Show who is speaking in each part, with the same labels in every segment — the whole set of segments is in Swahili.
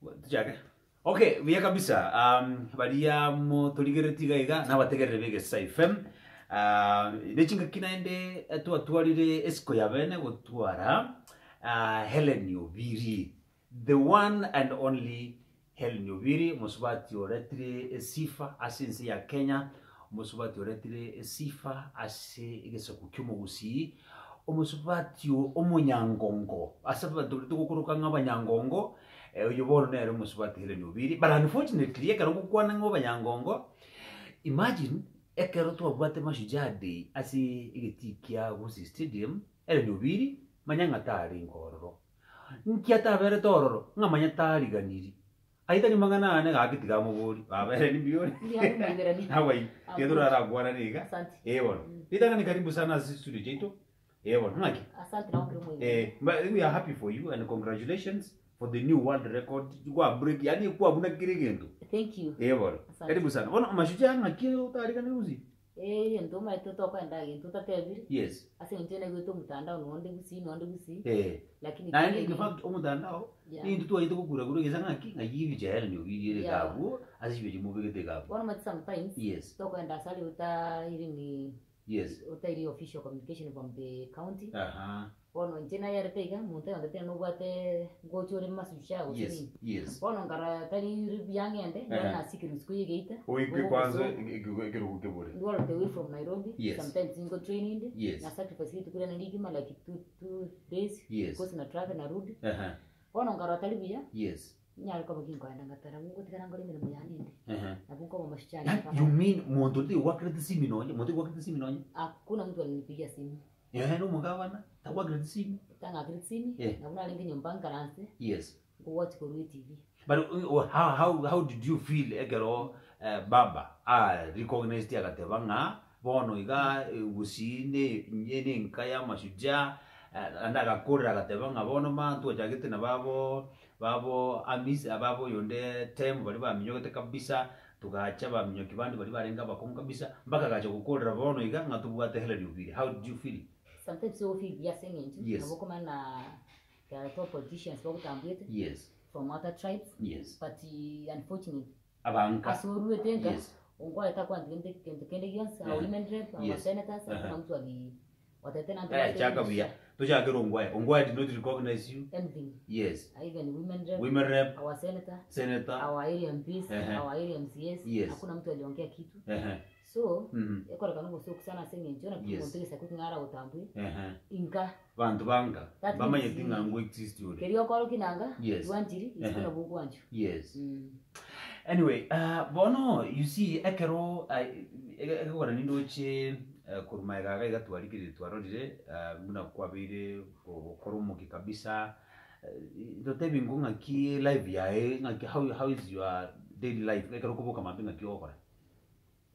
Speaker 1: Tujage. Okay, vya kabisa. Badia mo tuligeretiga iga na bategerere bege FM. Nechinga kinaende tuatwarire esko ya bene gutwara Hellen Obiri, the one and only Hellen Obiri. Musubati oretire sifa asinsi ya Kenya. Musubati oretire sifa ase igesoku kyumo Gusii. Omusubati omunyangongo asaba tukukuruka nk'abanyangongo uyobora nero musubati Hellen Obiri, but unfortunately ekero gukwana nk'abanyangongo. Imagine ekero twabwate Mashujaa day asi igitikia Gusii stadium Hellen Obiri manyanga tari ngororo nkiata bere tororo ngamanya tari ganiri aita ni mangana ane gakitiga muburi babere ni bioni hawai kedura ragwana niga ebon itanga ni karibu sana sisi studio chetu ebon ngaki
Speaker 2: asante na ngiri
Speaker 1: but we are happy for you and congratulations for the new world record kwa break yani kwa buna kirigendo.
Speaker 2: Thank you
Speaker 1: ebon karibu sana bona Mashujaa ngakio tari kana Gusii
Speaker 2: ndo maitoto kwenda tutatebiri.
Speaker 1: Yes.
Speaker 2: Ase ntene gweto mutandao nonde Gusii. Lakini
Speaker 1: na in fact omutandao ni ndu ayito kugura gesanga ngayibi jahel ni ubiri gabu asibe jimubege gabu.
Speaker 2: One much sometimes.
Speaker 1: Yes.
Speaker 2: To kwenda sali uta ni
Speaker 1: yes.
Speaker 2: Uta official communication from the county. Ono ntena yaretega munte ondete no gwate gochore Mashujaa
Speaker 1: usini. Yes.
Speaker 2: Ono ngara tali ribiyangende na sikiru sikuyigeita.
Speaker 1: Oike kwanza ikiruke bore.
Speaker 2: You all the way from Nairobi.
Speaker 1: Yes.
Speaker 2: Sometimes you go training.
Speaker 1: Yes.
Speaker 2: Na sacrifice it kula ndigima like 2 days.
Speaker 1: Yes.
Speaker 2: Because na travel na road. Ono ngara tali biya.
Speaker 1: Yes.
Speaker 2: Nyari kwa bukingo enda ngatara mungu tikana ngori mina muyaninde. Na buko Mashujaa.
Speaker 1: You mean mondote wakati simu nonye? Mondote wakati simu nonye?
Speaker 2: Hakuna mtu alinipigia simu.
Speaker 1: No mugavana tawa grade simu.
Speaker 2: Tanga grade simu. Na una lingi nyumbanga nanse.
Speaker 1: Yes.
Speaker 2: Go watch Korea TV.
Speaker 1: But how did you feel egero baba recognized agatebanga bono iga Gusii nyene nkaya Mashujaa andaga korra agatebanga bono mantu ajagete na babo amis ababo yonde tem bali baminyote kabisa tugacha baminyoki bandi bali barenga bakonga kabisa mpaka gacha gukorra bono iga ngatubwate Hellen Obiri. How did you feel?
Speaker 2: Sometimes you feel yes singing.
Speaker 1: Yes.
Speaker 2: Aboko mana the top politicians boko tambwete.
Speaker 1: Yes.
Speaker 2: From other tribes.
Speaker 1: Yes.
Speaker 2: But unfortunately
Speaker 1: abanka
Speaker 2: asuru etenga.
Speaker 1: Yes.
Speaker 2: Ungwa itakuwa ndende yons our women rep our senators na mtu ali watetena
Speaker 1: ndo chaka bia tuchake ongwa did not recognize you
Speaker 2: anything.
Speaker 1: Yes.
Speaker 2: Even
Speaker 1: women rep
Speaker 2: our senator our area MPs our area MCs hakuna mtu aliongea kitu. So ekora kanungo so kusana senye njona kumontesa kungara utambwe inka
Speaker 1: bantu banga bama yetinga ngo exist yore
Speaker 2: keriyo kwalo kinanga wantiri isikuna bugu wanju.
Speaker 1: Yes. Anyway, bono you see ekero ekora nindo che kurumaiga ga gatwarikire twarorire muna kwabire okoromuki kabisa ndotebi ngunga ki live yae ngaki how is your daily life ekero kubuka mapinga ki okora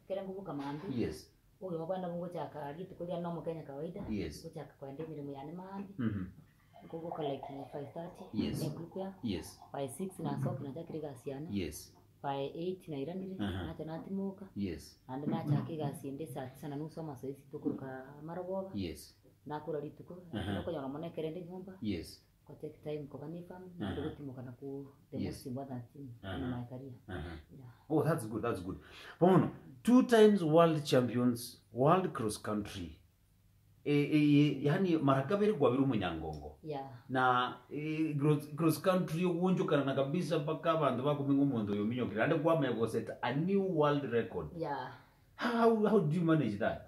Speaker 2: kera kubuka mambi.
Speaker 1: Yes.
Speaker 2: Oge mabanda mungo chaka gitu kulia no Kenya kawaida.
Speaker 1: Yes.
Speaker 2: Kuko chaka kwa ndemi mu yani mambi. Kubuka like 5:30.
Speaker 1: Yes. Yes.
Speaker 2: By 6 na soka na chakiri gasiana.
Speaker 1: Yes.
Speaker 2: By 8 na iranire na tena timuka.
Speaker 1: Yes.
Speaker 2: And na chaki gasiende saa 9 na nusu amasoisi tukuruka maraboga.
Speaker 1: Yes.
Speaker 2: Na kula lituko na ko nyora mone kerende nyumba.
Speaker 1: Yes.
Speaker 2: Ko take time ko kanifam na kutimuka na ku the most important thing in my career.
Speaker 1: Oh, that's good. That's good. Bono 2 times world champions, world cross country. Yani marakabiri kwa biru munyangongo.
Speaker 2: Yeah.
Speaker 1: Na cross country uwonjo kana kabisa paka abantu bakuminga umuntu yo minyo kirande kwa mego set a new world record.
Speaker 2: Yeah.
Speaker 1: How do you manage that?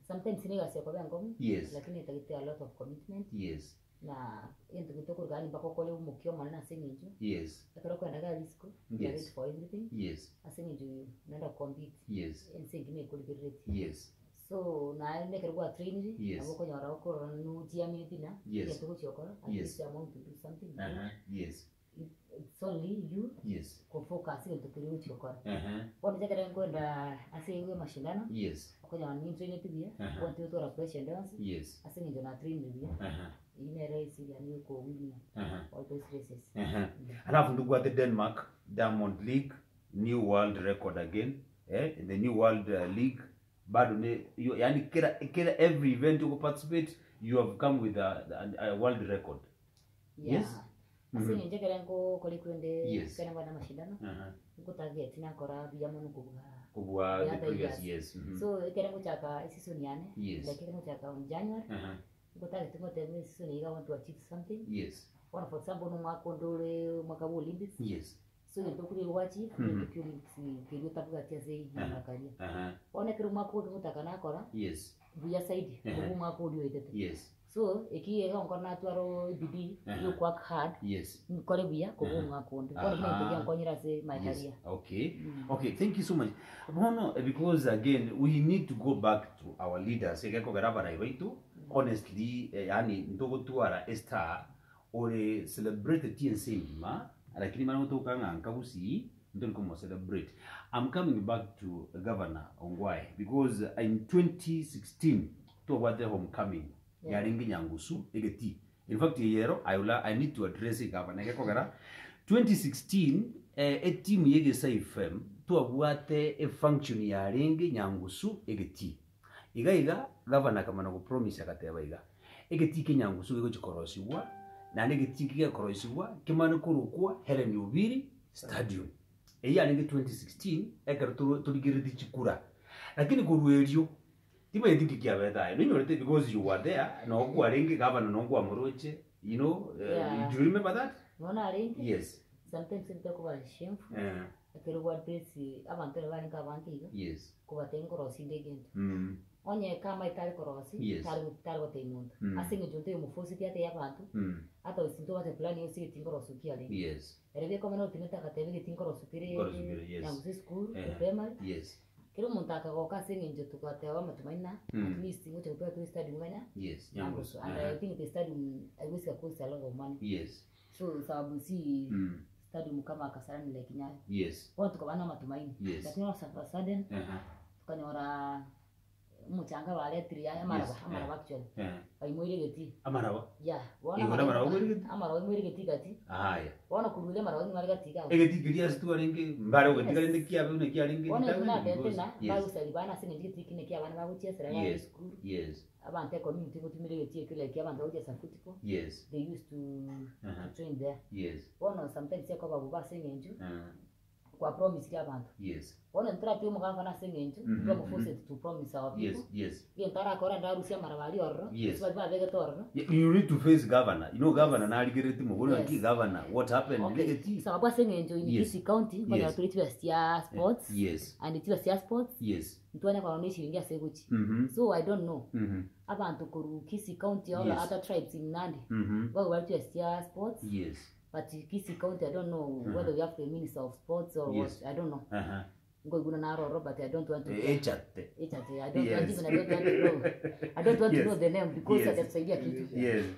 Speaker 2: Sometimes niga siya kwa ngom.
Speaker 1: Yes.
Speaker 2: Lakini itagite a lot of commitment.
Speaker 1: Yes.
Speaker 2: Na into kitoko gani bako kole umukio manana sengejo.
Speaker 1: Yes.
Speaker 2: Akaro kwa ndaga risko.
Speaker 1: Yes.
Speaker 2: For everything.
Speaker 1: Yes.
Speaker 2: Asengejo nenda compete.
Speaker 1: Yes.
Speaker 2: And singine kuligerete.
Speaker 1: Yes.
Speaker 2: So na ne kerwa training.
Speaker 1: Yes.
Speaker 2: Aboko nyora ko nu tiami dina.
Speaker 1: Yes.
Speaker 2: Into kuchokora.
Speaker 1: Yes.
Speaker 2: I want to do something.
Speaker 1: Yes.
Speaker 2: It's only you.
Speaker 1: Yes.
Speaker 2: Ko focus into kile uchokora.
Speaker 1: Kwa
Speaker 2: nitaka kwenda asengewe mashindano.
Speaker 1: Yes.
Speaker 2: Kwa ni training tibia. Kwa ndio tora pressure dance.
Speaker 1: Yes.
Speaker 2: Asengejo na training bia. In a race yani uko winning all those races.
Speaker 1: Alafu ndugu ate Denmark Diamond League new world record again in the new world league bado ne yani kila every event you participate you have come with a world record.
Speaker 2: Yeah.
Speaker 1: Yes.
Speaker 2: Asenye nje kerengo kole kwende
Speaker 1: Yes.
Speaker 2: kerengo na mashindano. Niko target na kora biyamo
Speaker 1: kubwa the previous years.
Speaker 2: So kerengo chaka season yane.
Speaker 1: Yes.
Speaker 2: Like kerengo chaka on January. Niko target ngo teme season yiga want to achieve something.
Speaker 1: Yes.
Speaker 2: One for example no mwaka ndole mwaka wa Olympics.
Speaker 1: Yes.
Speaker 2: So yento kuri wachi Tokyo Olympics kiri tabuga tiase na kari. One kero mwaka ngo takana kora.
Speaker 1: Yes.
Speaker 2: Buya side ngo mwaka dio itete.
Speaker 1: Yes.
Speaker 2: So eki ega ngorna twaro bidi you work hard.
Speaker 1: Yes.
Speaker 2: Kore buya ko mwaka ndo. Kore mwe ngonyira se my career.
Speaker 1: Okay. Okay, thank you so much. Bono, because again we need to go back to our leaders. Ega ko garaba raitu. Honestly, yani ndogo tuara esta ore celebrate TNC ma lakini mana kutoka nganga Gusii ndio niko celebrate. I'm coming back to Governor Ongwae because in 2016 to what the homecoming ya ringi nyangusu egeti. In fact yero I need to address it governor ngeko gara 2016 a team yege saifem to abwate a function ya ringi nyangusu egeti. Iga governor kama no promise akateba iga egeti kinyangusu ego chikorosiwa na negeti kikorosiwa kimana kurukwa Hellen Obiri stadium eya nige 2016 ekaruturu tuligiridi chikura lakini kuruelio tiba yediki kia beta no nyorete because you were there no kwa ringi governor no kwa moroche you know do you remember that
Speaker 2: no ringi
Speaker 1: yes
Speaker 2: sometimes it ko ba shameful akero what this abantu bali ka banki
Speaker 1: yes
Speaker 2: ko batengo rosinde gento onye kama itali korosi tali temundo asinge jonte umufosi tiate yabantu ata usinto bate plan yo sigi tinkorosu kiale
Speaker 1: yes
Speaker 2: erebe kama no tineta katebe tinkorosu tire yangu school primary
Speaker 1: yes
Speaker 2: kero muntaka goka singe nje tukatewa matumaina at least ngote kupewa tu stadium nganya
Speaker 1: yes yangu
Speaker 2: and I think the stadium I wish it cost a lot of money
Speaker 1: yes
Speaker 2: so sababu si stadium kama Kasarani like Nyayo
Speaker 1: yes
Speaker 2: watu tukabana matumaini lakini wasa sudden tukanyora muchanga wale tria amaraba actually aimwire geti amaraba wana amaraba mwire geti gati
Speaker 1: haya
Speaker 2: wana kurule maraba mwire gati ga
Speaker 1: egeti giria situ aringe mbare geti galinde kia bune kia ringe
Speaker 2: wana kuna tena bayo salibana sine geti kine kia bana bago chia sera ya school
Speaker 1: yes
Speaker 2: abante community mutumire geti kile kia banda oje safutiko
Speaker 1: yes
Speaker 2: they used to train there
Speaker 1: yes
Speaker 2: wana sometimes ya kwa babu basengenju kwa promise ya bantu
Speaker 1: yes
Speaker 2: wana ntrapi umuganga na sengenju kwa mufose to promise our people
Speaker 1: yes
Speaker 2: ye ntara kora ndarusia marabali orro
Speaker 1: yes
Speaker 2: ba bege torno
Speaker 1: you need to face governor you know governor na aligireti mugoro anti governor what happened legeti
Speaker 2: sababu sengenju in Kisii county kwa authority ya STR sports
Speaker 1: yes
Speaker 2: and it was STR sports
Speaker 1: yes
Speaker 2: ntwana kwa oneshi ingia seguchi so I don't know abantu kuru Kisii county all other tribes in Nandi wao watu STR sports
Speaker 1: yes
Speaker 2: but Kisii county I don't know whether we have the minister of sports or what I don't know ngoguna na ro but I don't want to
Speaker 1: echate
Speaker 2: I don't want to know the name because atasaidia kitu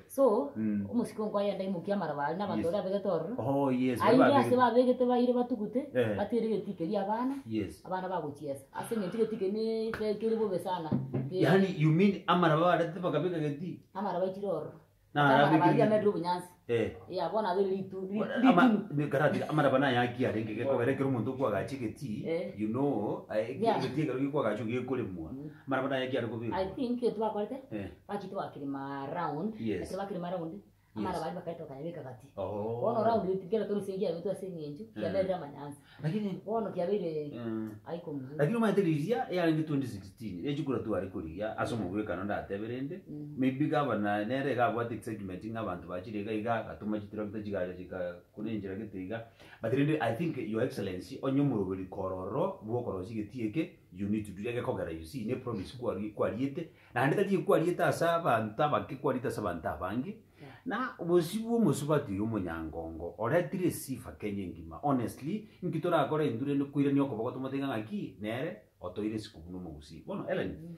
Speaker 2: so umusiko ngwa yenda imukia marabali na bantu bage torro ayi ase babege te bayire batukute batirige tikeri abana abana baguchiesa asenge tiketike ni kiri bobe sana
Speaker 1: yani you mean amaraba rete bakabega geti
Speaker 2: amaraba chiroro
Speaker 1: na
Speaker 2: arabi ya medru bunyansi ya bona beli tu
Speaker 1: ni karati amaraba na yaki arenge ke ko gerekero muntu kwa gachiketi you know geti gero kwa gachu ge kole mwa amaraba na yaki ariko bi
Speaker 2: I think it wa kwete bakitu akirima round akirima round amaraba bakaita kanyabika kati ono round itikera to singia mtu asenyenju ya medra manyansi lakini ono kiabire aiko mzuri
Speaker 1: lakini maitelizia ya 2016 ejukura tu ari kuriya asomo gwe kanonda ateberende maybe governor nere gabwate segment ngabantu bachirega iga gatuma chitira kutajigaje chika kunenjira getiga but really I think your excellency onyumurubiri kororo bwokorosi getieke you need to do yake kogera you see ne promise kwa riete na ndeta kwa riete asaba ntaba kikwalita sabanta bangi na ubosibu musubati umunyangongo oretire sifa Kenya ngima honestly nkitora akora indure no kuire ni okoboko tumatenga ngaki nere otoire sikubuno mugusi bono Hellen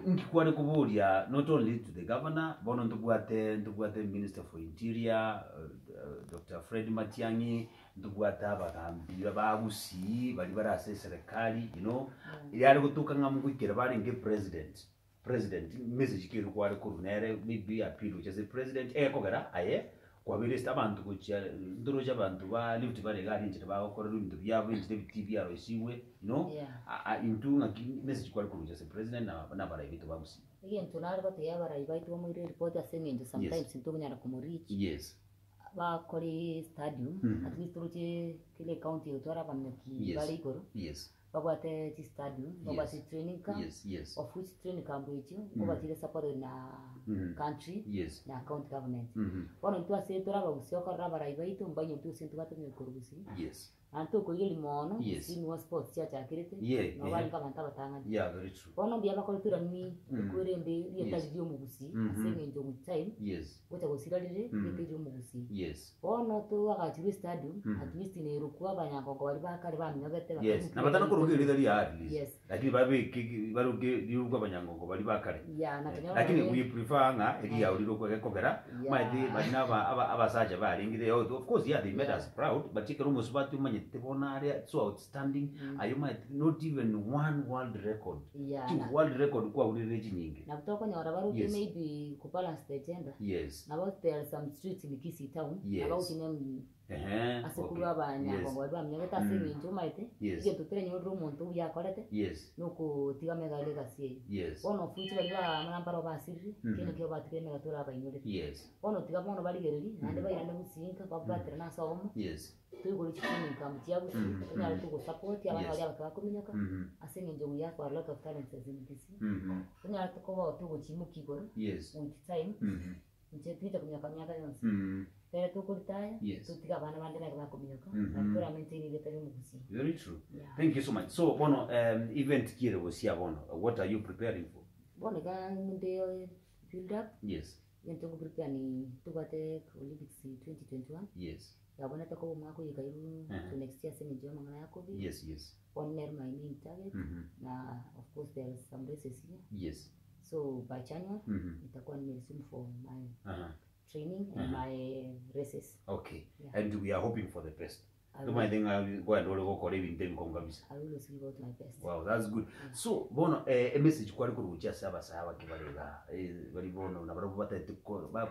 Speaker 1: nkikware kuburia not only to the governor bono ndubwate minister for interior Dr. Fred Matiang'i ndubwate abagambi ba Gusii bali barase serikali you know yari gutuka ngamugikira bari nge president message kiri kwari kurunere maybe appeal which as a president kogera aye kwa bilista abantu kucha ndoroja abantu ba lift bale gari nje ba okora ibintu byabo nje TV yaro isiwe you know into ngaki message kwari kurunja as a president na bara ibintu ba Gusii
Speaker 2: again tunarwa te yabara ibaitu mo ire report asengenje sometimes into nyara kumurich
Speaker 1: yes
Speaker 2: bakore stadium at least roche kile county utwara bamnyaki bali ikoro babwate ti stadium babwate training camp of which training camp echo babatire support na country na county government bono ntwa se tora bagusio korra baraibaito mbanyo tu sintu batemye korugusi anto ko yeli mono sin was sports cha kirete no bali kama ntabatanga
Speaker 1: very true
Speaker 2: bono bia bakoletura mi kurende yeta dio mugusi asenge njo time wota gosiralire yeta dio mugusi bono to akachiri stadium at least ne rukwa banyangongo bali bakare bamnyogete
Speaker 1: na batana kurugirira ri at least lakini baruge dirugwa banyangongo bali bakare lakini we prefer nga eri ya uriro kwa kogera maidi badina abasaja baringire of course they made us proud but chikero musubati umanye tebona area so outstanding you might not even one world record world record kwa urire nyingi
Speaker 2: na kutoka nyora baru maybe ku balance the gender na about there are some streets in Kisii town about name asekuru abanyangongo bali bamnyogeta asenge njo maite ige tutere nyodo muntu yakorete nuko tigamega legacy ono fuchi bali ba nambaro basiri kino kyo batike mega tora abainore ono tigamono bali gereri ande bayirande gusinka babatre na somo tugo lichini kamtiabusi ina tugo support abana bali abakakuminyoka asenge njo ya for a lot of talents in Kisii ina tuko tugo chimukigoro with time nje twita kumyaka yonse pero tuko litaya tutiga bana bande na bakuminyoka na tora maintain ile tari mugusi
Speaker 1: very true thank you so much so bono event kire wosia bono what are you preparing for
Speaker 2: bono nde build up yento ko prepare ni tubate Olympics 2021 yabona tako mwako yikairu to next year semi joma ngana yako bi on near my main target na of course there is some races here so by January itakuwa nimesume for my training and my races
Speaker 1: and we are hoping for the best I think go and go kore binteng kongabisa
Speaker 2: I will give out my best
Speaker 1: wow that's good so bono a message kwari kurucha saba saba kibarega bari bono na barabu batatuko ba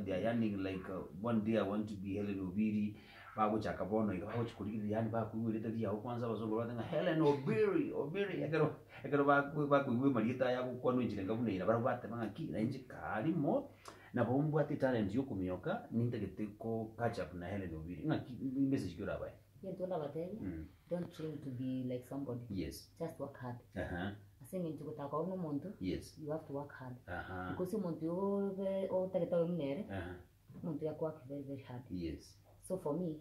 Speaker 1: they are yearning like one day I want to be Hellen Obiri bago chaka bono ikaho chikurikira yani ba kuwireta dia kwanza bazongo batanga Hellen Obiri ekero ba kuwe marita ya kukwano injilenga bunira barabu batemanga kina injikali mo na bombo ati talent yo kumyoka nintegete ko catch up na Hellen Obiri nga message kyo rabai
Speaker 2: yentona bateri don't train to be like somebody just work hard asenge ntuko taka uno muntu you have to work hard because muntu o tareta mnere muntu ya work very very hard so for me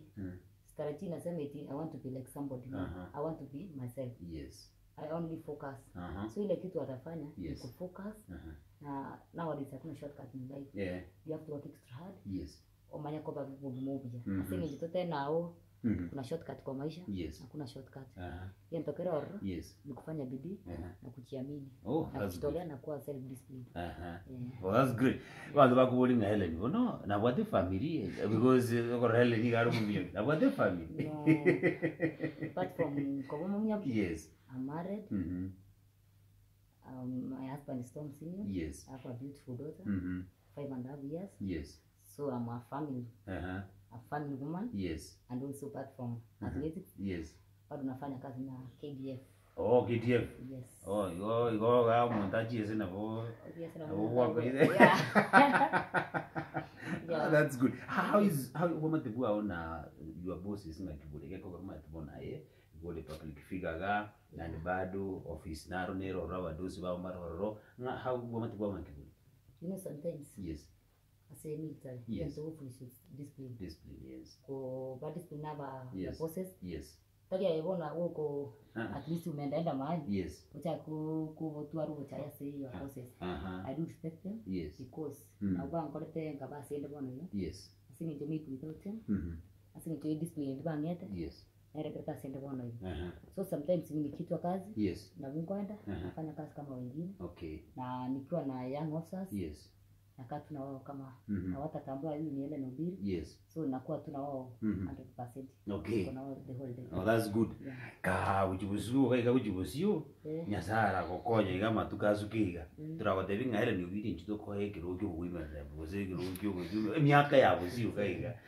Speaker 2: strategy na semeti I want to be like somebody I want to be myself I only focus so ile kitu atafanya ni kufocus nowadays hakuna shortcut in life you have to work extra hard omanya kwa babu mobile asenge jitote nao kuna shortcut kwa maisha hakuna shortcut yentokera oro ni kufanya bidii na kujiamini na kujitolea na kuwa self discipline
Speaker 1: well that's great bantu bakubolinga Hellen no na what family because ko Hellen ni garo mumyo na what family
Speaker 2: apart from ko mumyo I'm married my husband is Tom Senior I have a beautiful daughter 5.5 years so I'm a family a family woman and also apart from athletics bado nafanya kazi na KDF
Speaker 1: KDF go ga montaji ese na bo that's good how woman tebu aona your boss is ngakibuleke ko kama tubona gole public figure ga na bado office naro nero rawa dosi ba maroro how woman tebu ngakibuleke
Speaker 2: sometimes I say military so hopefully discipline ko bad discipline aba bosses tagia yebona woko at least umeenda mahali ucha kuvotua rugo cha yase your bosses I do respect them because na ba nkolete ngaba sende bona asinge jomi kuitote asinge jomi discipline ba ngete nareketa sende bona so sometimes mimi nikitwa kazi na mungoenda nafanya kazi kama wengine na nikiwa na young officers nakaa tuna wao kama hawatatambua hili ni Hellen Obiri so nakuwa tuna wao 100% kuna wao the whole day
Speaker 1: that's good ka ujibusiyo kai ka ujibusiyo nyasara kokonya kama tukazukiga turabatevinga Hellen Obiri nchito ko hekiro kyo kuimeza bose kiro kyo myaka ya busiyo kaiga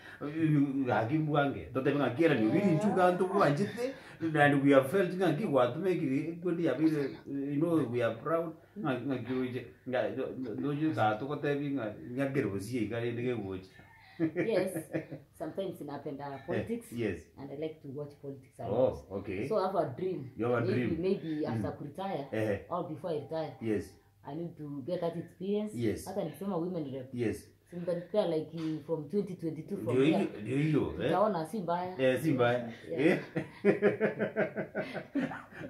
Speaker 1: hakimwange totevinga Hellen Obiri nchuka nto kuanjite and we have felt ngangi what make it good ya bile we are proud ngakiruje ngadoju ka to ko tevinga ngakero busiyo ka ndege wochi
Speaker 2: Yes, sometimes napenda politics.
Speaker 1: Yes.
Speaker 2: And I like to watch politics a
Speaker 1: lot.
Speaker 2: Oh,
Speaker 1: okay.
Speaker 2: So I have a dream.
Speaker 1: You have a dream?
Speaker 2: Maybe after I retire or before I retire.
Speaker 1: Yes.
Speaker 2: I need to get that experience.
Speaker 1: Yes.
Speaker 2: Hata nikisema women rep.
Speaker 1: Yes.
Speaker 2: So mtanipea like from 2022 from
Speaker 1: here. Ndio.
Speaker 2: Utaona si mbaya.
Speaker 1: Si mbaya.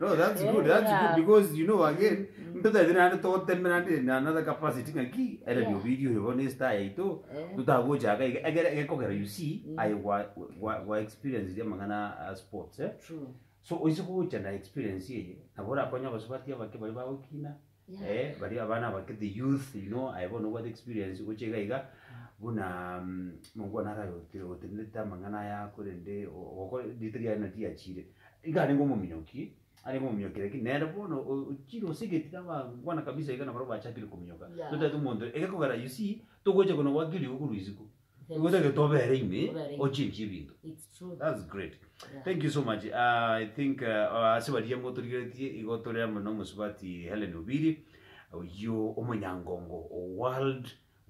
Speaker 1: No, that's good. That's good because you know again, mtoto azina to 10 minutes another capacity ngaki era ndio video hiyo ni style ito tutagoja ga you see I wa experience ya mangana sports
Speaker 2: True.
Speaker 1: So uzigoja na experience yeye nabora konya basubatia bakebali bawo kina bari abana bakete youth you know I want what experience uchega iga buna mungu anarayo tiro tinita mangana ya kurende oko ditria na tia chire igane ngomo minyoki ari ngomo minyoki lakini nenda bono chiro sigeti kama ngwana kabisa igana baroba chakiri kuminyoka tuta tumondo egekogara you see togoje kono wagiri ukuruiziko ugoza ke tobere ime ochinji bintu.
Speaker 2: It's true.
Speaker 1: That's great. Thank you so much. I think asibadiye motorigeti igotorea muno musubati Hellen Obiri you omunyangongo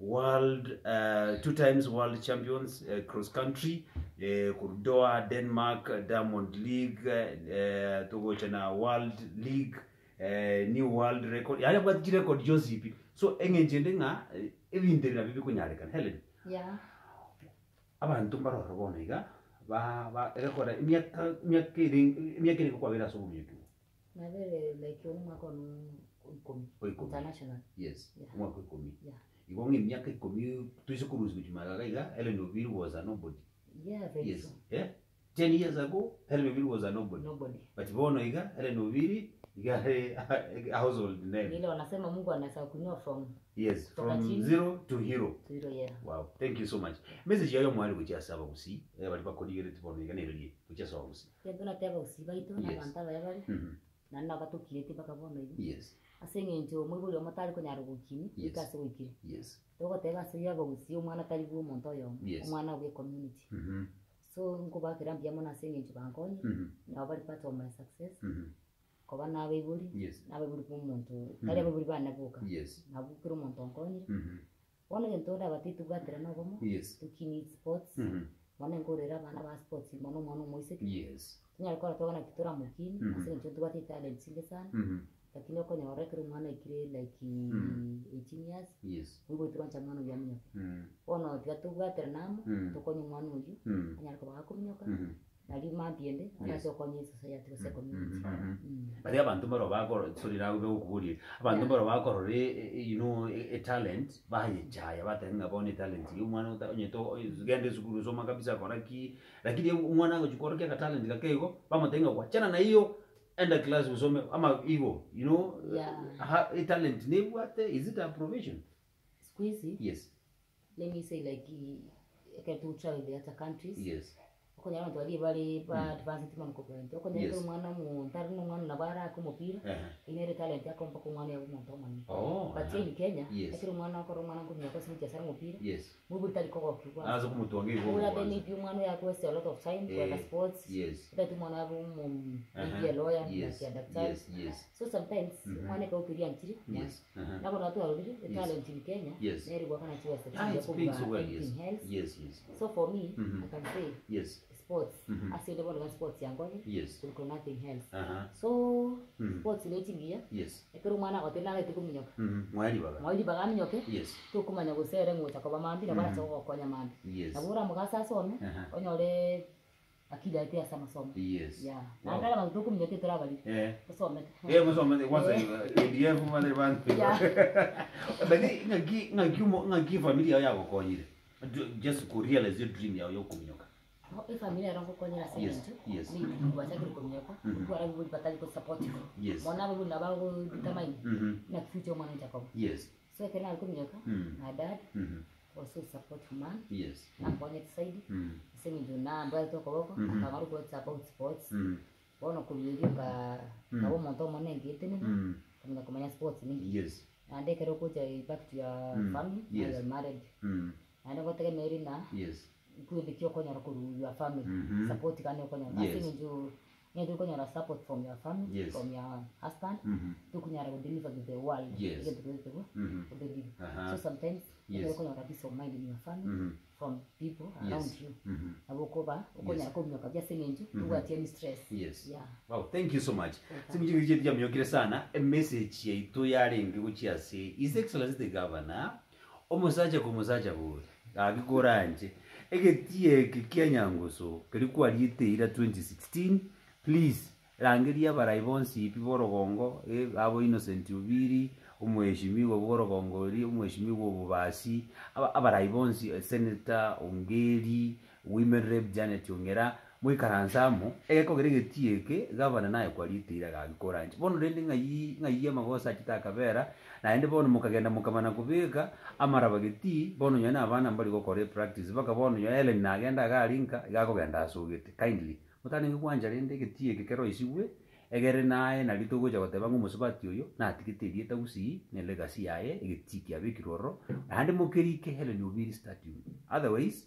Speaker 1: world 2 times world champions cross country Doha Denmark Diamond League togocha na world league new world record yale kwa record Joseph so engejende nga ebinterera bibi kunyareka Hellen abantu barorobona iga ba rekora imyaka kwa bila so myetu
Speaker 2: na vile like one mwaka international.
Speaker 1: Yes, mwaka 10. Igonge imyaka 10 tuisikuruzi kuchimara iga Hellen Obiri was a nobody.
Speaker 2: Yeah, very
Speaker 1: yes. Yeah. 10 years ago Hellen Obiri was a nobody. But bono iga Hellen Obiri iga a household name.
Speaker 2: Ile wanasema Mungu anaweza kuinua from
Speaker 1: from zero to hero.
Speaker 2: Yeah.
Speaker 1: Wow, thank you so much. Message yayo mwali kucha saba Gusii bali bakodigere tibono iga nerelie kucha saba Gusii.
Speaker 2: Tena teba Gusii baito na bantaba yabali. Na nabatukirete bakabona iga.
Speaker 1: Yes.
Speaker 2: Asengenjo mwibuli omotari kunyara gukini ikase wikire.
Speaker 1: Yes.
Speaker 2: Togo tega seya Gusii omwana tari bwo monto yo omwana we community. So ngubakira mbya mona asengenjo bankoni na bali part of my success. Koba nawe buri nawe buri kumuntu kale buri bana buka nabukira umuntu onkoni one gentora batitu gatira no bomo tukini sports one ngorera bana ba sports mono moise tunyara kora togana kitora mukini asengenjo tubati talent singe sana lakini okonya warekere mwana ikire like 18 years wibo tubancha mwana bya minyo ono tigatugwatira namo tokonya mwana uyu anyara ko bakumyoka nali mambiende anaso konye society ko community
Speaker 1: bari abantu baro bakoro sori nawe ukuburi abantu baro bakoro you know a talent bahijaya batenga bone talent umwana utanyeto gende sukuru soma kabisa koraki lakini umwana ngojikoro ka talent kakego bamutenga kwachana na hiyo enda class usome ama hivyo you know a talent ni what is it a provision
Speaker 2: squeezy
Speaker 1: yes
Speaker 2: let me say like I can to travel the other countries konya abantu bali bali ba advanced team ko kwento konya ko mwana mu ntari no mwana nabara ko mupira inere talent yako mpaka mwana ya umuntu mwana but in Kenya akiri mwana ko mwana ko nyako sinja sana mupira mu butali ko ko
Speaker 1: azo kumutuange hivyo
Speaker 2: ula beni bi mwana yako waste a lot of time for sports that mwana abo mu ya lawyer ya daktari so sometimes mwana ko ukiria ntiri na ko natu already the talent in Kenya neri kwa kana chiwa so for me I can say sports I say the one sports yango ko nothing else so sports ile tingia ekero mwana otela ngati kuminyoka mwali baga minyoke to kumanya gusere ngota ko bamambi na bara to konya mambi na bura mugasa some onyore akija ite asa masomo na ngala bantu kuminyoke travel kusome musome kwanza ADF mwana bantu
Speaker 1: bali ngaki familia yako konyire just to realize your dream yao kuminyoka
Speaker 2: familia yangu kwenye na senti ni kuacha kukomyoka kwa sababu patali ko supportive mwana wangu na bangu ditamaini na future mwana nitakoba so kana kukomyoka na dad also support man na kwenye side sema ndio na ambaye to koboko kama ruko support sports bona kubiga ka monto mwana ngete ni kama kumanya sports ni na ndekero kuja back to your family you are married and go take married na good kyo konya ko your family support kan yo konya asi ndio konya support from your family from your husband to konya ko deliver to the world so sometimes you konya peace of mind in your family from people around you. Abokoba, okonya komyo kabya sengenju, tuwatie ni stress.
Speaker 1: Yes. Yeah. Wow, thank you so much. Simujigije jamyokire sana. A message yaitu yarengi guchiase. His Excellency the Governor, omusaja kumusaja buri. Agigoranje. Egetie kianyanguso, kelikuwa liiteira 2016. Please, rangiria baraibonsi piborogongo, abo Innocent Obiri, umweshimiwa borogongo ri, umweshimiwa bubasi, abaraibonsi Senator Ongeri, Women Rep Janet Ongera, mwikaranzamo, egeko geregetieke, governor naye kwa liiteira gagikoranje. Bono rende ngai amagosa kitakabera, na ende bono mukagenda mukamana kubika amarabageti bono nyana abana mbali gukore practice baka bono nyo Hellen nagenda garinka gakogenda asugite kindly mutani ngwanja rende getie kekero isiwe egere naye na litugoja goteba ngumusubati uyo na tikitirie ta Gusii ne legacy yaye egitiki abikiroro ande mukirike Hellen Obiri statue. Otherwise,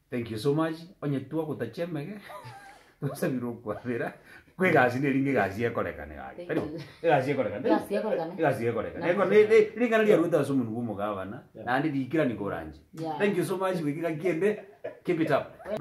Speaker 1: thank you so much onye tuwa kutachemege tusabiro kwa vera kwe gasi ne ringe gasi ekorekane gaki gasi ekorekane eko ne ringa ria ruta sumu ngumu gavana na ndi dikira ni goranje. Thank you so much wikika kiende, keep it up.